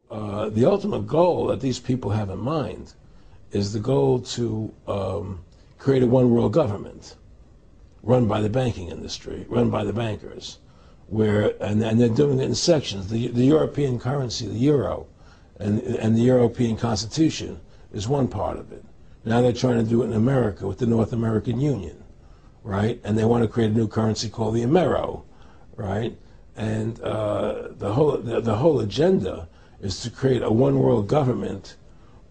the ultimate goal that these people have in mind is the goal to create a one world government run by the banking industry, run by the bankers, and they're doing it in sections. The European currency, the euro, and the European Constitution is one part of it. Now they're trying to do it in America with the North American Union, right? And they want to create a new currency called the Amero, right? And the whole agenda is to create a one world government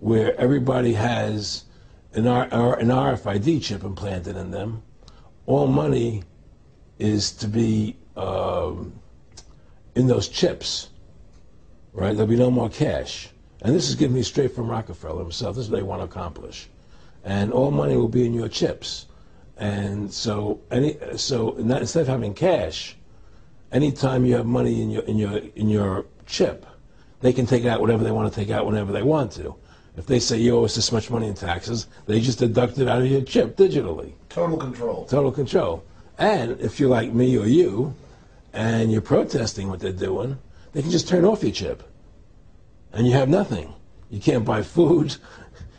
where everybody has an RFID chip implanted in them. All money is to be in those chips, right? There'll be no more cash. And this is given me straight from Rockefeller himself. This is what they want to accomplish. And all money will be in your chips. And so instead of having cash, anytime you have money in your chip, they can take out whatever they want to take out whenever they want to. If they say you owe us this much money in taxes, they just deduct it out of your chip digitally. Total control. Total control. And if you're like me or you, and you're protesting what they're doing, they can just turn off your chip. And you have nothing. You can't buy food.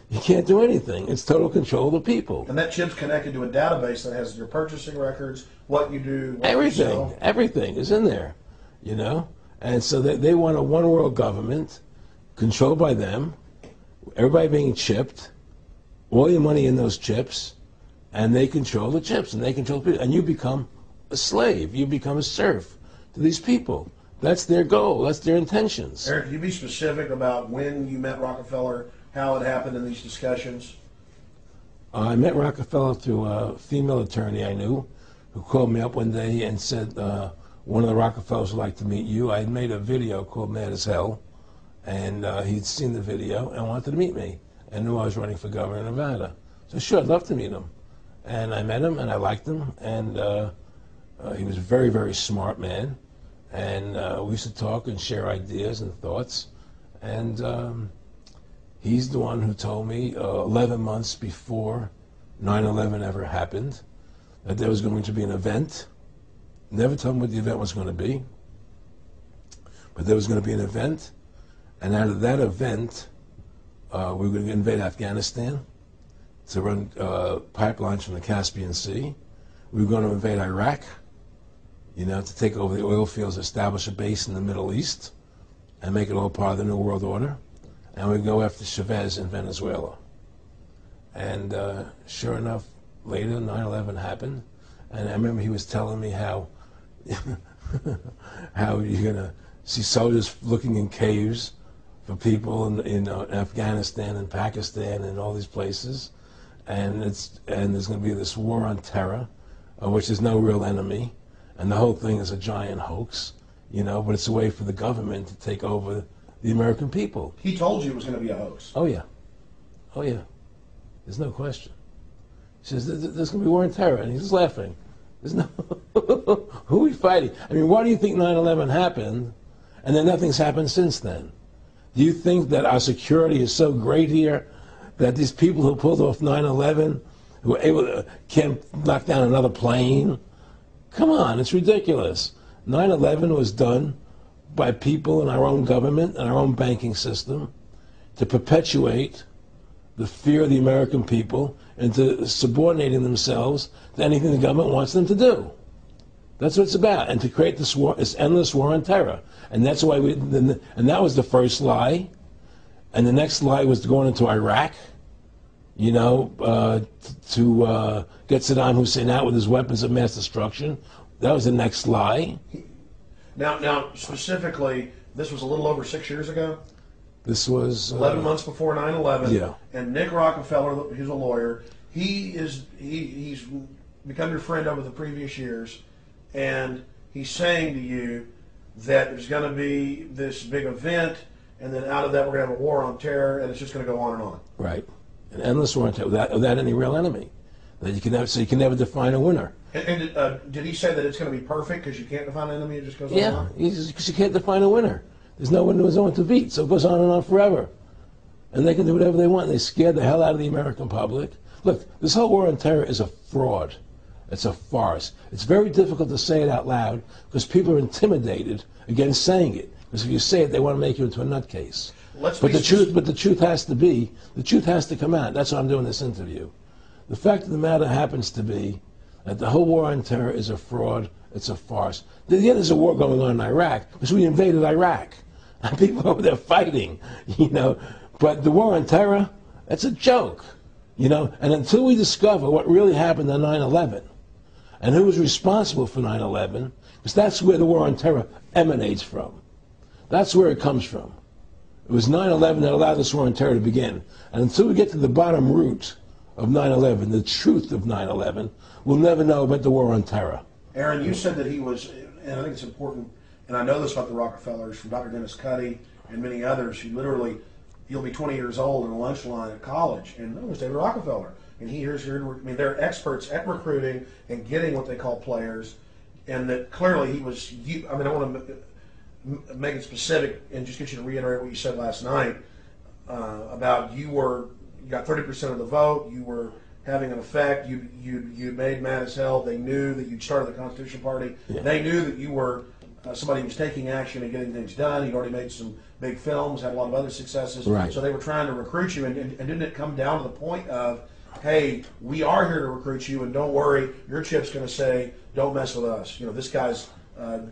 You can't do anything. It's total control of the people. And that chip's connected to a database that has your purchasing records, what you do, what everything, you sell. Everything is in there, you know? And so they want a one world government controlled by them, everybody being chipped, all your money in those chips, and they control the chips, and they control the people. And you become a slave. You become a serf to these people. That's their goal. That's their intentions. Eric, can you be specific about when you met Rockefeller, how it happened in these discussions? I met Rockefeller through a female attorney I knew who called me up one day and said, one of the Rockefellers would like to meet you. I had made a video called Mad as Hell, and he'd seen the video and wanted to meet me and knew I was running for governor of Nevada. So sure, I'd love to meet him. And I met him, and I liked him, and he was a very, very smart man. And we used to talk and share ideas and thoughts. And he's the one who told me 11 months before 9/11 ever happened that there was going to be an event. Never told me what the event was going to be, but there was going to be an event. And out of that event, we were going to invade Afghanistan to run pipelines from the Caspian Sea. We were going to invade Iraq, you know, to take over the oil fields, establish a base in the Middle East, and make it all part of the New World Order. And we'd go after Chavez in Venezuela. And sure enough, later 9/11 happened. And I remember he was telling me how how you're going to see soldiers looking in caves for people in Afghanistan and Pakistan and all these places. And there's going to be this war on terror, which is no real enemy. And the whole thing is a giant hoax, you know, but it's a way for the government to take over the American people. He told you it was going to be a hoax. Oh, yeah. Oh, yeah. There's no question. He says, there's going to be war on terror. And he's just laughing. There's no... Who are we fighting? I mean, why do you think 9/11 happened and then nothing's happened since then? Do you think that our security is so great here that these people who pulled off 9/11, who were able to, can't knock down another plane? Come on, it's ridiculous. 9/11 was done by people in our own government and our own banking system to perpetuate the fear of the American people into subordinating themselves to anything the government wants them to do. That's what it's about, and to create this war, this endless war on terror. And that's why and that was the first lie. And the next lie was going into Iraq, you know, to get Saddam Hussein out with his weapons of mass destruction. That was the next lie. Now, specifically, this was a little over 6 years ago? This was... 11 months before 9/11. Yeah. And Nick Rockefeller, who's a lawyer, he's become your friend over the previous years, and he's saying to you that there's going to be this big event, and then out of that we're going to have a war on terror, and it's just going to go on and on. Right. An endless war on terror without any real enemy. That you can never, so you can never define a winner. And did he say that it's going to be perfect because you can't define an enemy, it just goes on and on? Yeah, because you can't define a winner. There's no one to beat, so it goes on and on forever. And they can do whatever they want. They scared the hell out of the American public. Look, this whole war on terror is a fraud. It's a farce. It's very difficult to say it out loud because people are intimidated against saying it. Because if you say it, they want to make you into a nutcase. Let's But be the truth has to come out. That's why I'm doing this interview. The fact of the matter happens to be that the whole war on terror is a fraud, it's a farce. Yeah, there's a war going on in Iraq, because we invaded Iraq. And people over there fighting, you know. But the war on terror, it's a joke, you know. And until we discover what really happened on 9/11, and who was responsible for 9/11, because that's where the war on terror emanates from. That's where it comes from. It was 9/11 that allowed this war on terror to begin. And until we get to the bottom root of 9/11, the truth of 9/11, we'll never know about the war on terror. Aaron, you said that he was, and I think it's important, and I know this about the Rockefellers from Dr. Dennis Cuddy and many others who literally, you'll be 20 years old in a lunch line at college, and there's David Rockefeller. And they're experts at recruiting and getting what they call players, and that clearly he was, I want to make it specific and just get you to reiterate what you said last night about you got 30% of the vote, you were having an effect, you made mad as hell, they knew that you'd started the Constitution Party, they knew that you were somebody who was taking action and getting things done, you'd already made some big films, had a lot of other successes, right. So they were trying to recruit you, and didn't it come down to the point of, hey, we are here to recruit you, and don't worry, your chip's going to say, don't mess with us. You know, this guy's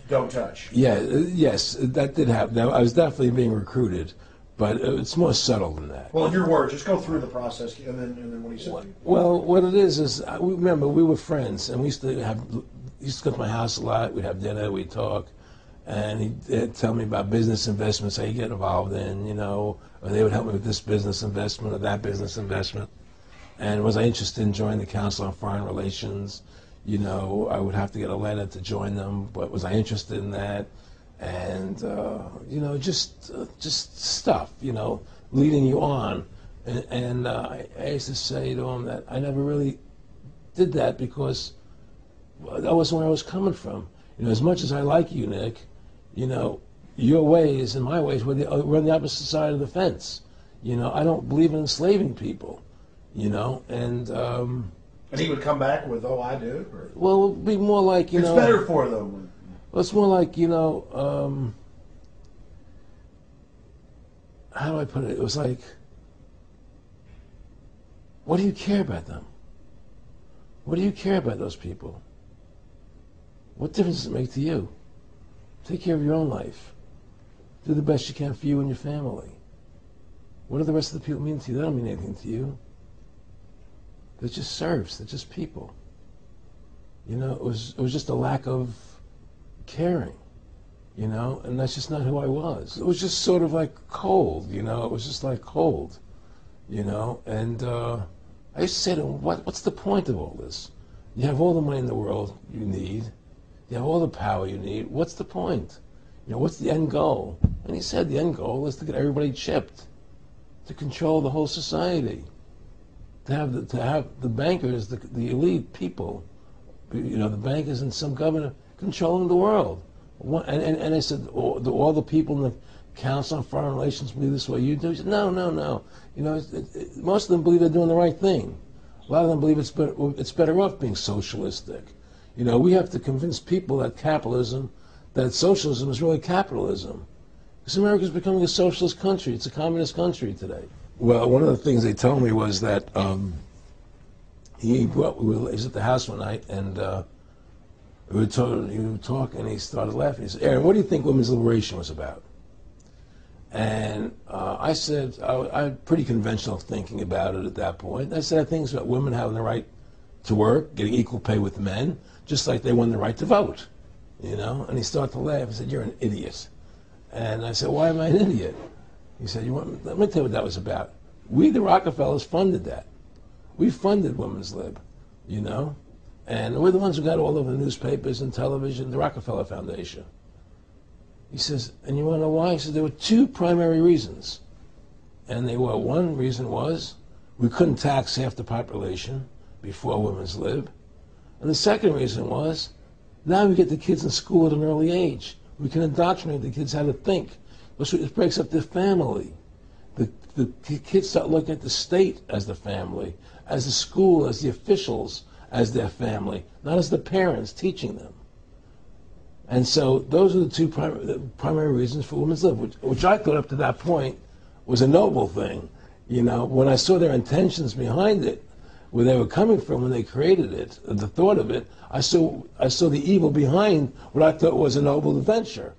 don't touch. Yeah, yes, that did happen. Now, I was definitely being recruited, but it's more subtle than that. Well, in your words, just go through the process, and then what he said. Well, what it is remember, we were friends, and we used to go to my house a lot. We'd have dinner, we'd talk, and he'd tell me about business investments, how you get involved in, you know, or they would help me with this business investment or that business investment. And was I interested in joining the Council on Foreign Relations? You know, I would have to get a letter to join them, but was I interested in that? And, you know, just stuff, you know, leading you on. And I used to say to him that I never really did that because that wasn't where I was coming from. You know, as much as I like you, Nick, you know, your ways and my ways, we're on the opposite side of the fence. You know, I don't believe in enslaving people. You know, and he would come back with, "Oh, I do." Or? Well, it would be more like it's better for them. Well, it's more like, you know, how do I put it? It was like, what do you care about them? What do you care about those people? What difference does it make to you? Take care of your own life. Do the best you can for you and your family. What do the rest of the people mean to you? They don't mean anything to you. They're just serfs. They're just people. You know, it was just a lack of caring, you know, and that's just not who I was. It was just sort of like cold, you know. It was just like cold, you know. And I used to say to him, what's the point of all this? You have all the money in the world you need. You have all the power you need. What's the point? You know, what's the end goal? And he said the end goal is to get everybody chipped, to control the whole society. To have the bankers, the elite people, you know, the bankers and some governor controlling the world. And I said, all the people in the Council on Foreign Relations believe this way you do? He said, no. You know, most of them believe they're doing the right thing. A lot of them believe it's better off being socialistic. You know, we have to convince people that socialism is really capitalism. Because America's becoming a socialist country. It's a communist country today. Well, one of the things they told me was that he was at the house one night, and he would talk, and he started laughing. He said, "Aaron, what do you think women's liberation was about?" And I said, I had pretty conventional thinking about it at that point. I said, I think it's about women having the right to work, getting equal pay with men, just like they won the right to vote, you know? And he started to laugh. He said, "You're an idiot." And I said, "Why am I an idiot?" He said, let me tell you what that was about. We, the Rockefellers, funded that. We funded Women's Lib, you know? And we're the ones who got all over the newspapers and television, the Rockefeller Foundation. He says, and you want to know why? He says, there were two primary reasons. And one reason was we couldn't tax half the population before Women's Lib. And the second reason was, now we get the kids in school at an early age. We can indoctrinate the kids how to think. It breaks up their family. The kids start looking at the state as the family, as the school, as the officials, as their family, not as the parents teaching them. And so those are the two primary reasons for women's lib, which I thought up to that point was a noble thing. You know, when I saw their intentions behind it, where they were coming from when they created it, the thought of it, I saw the evil behind what I thought was a noble adventure.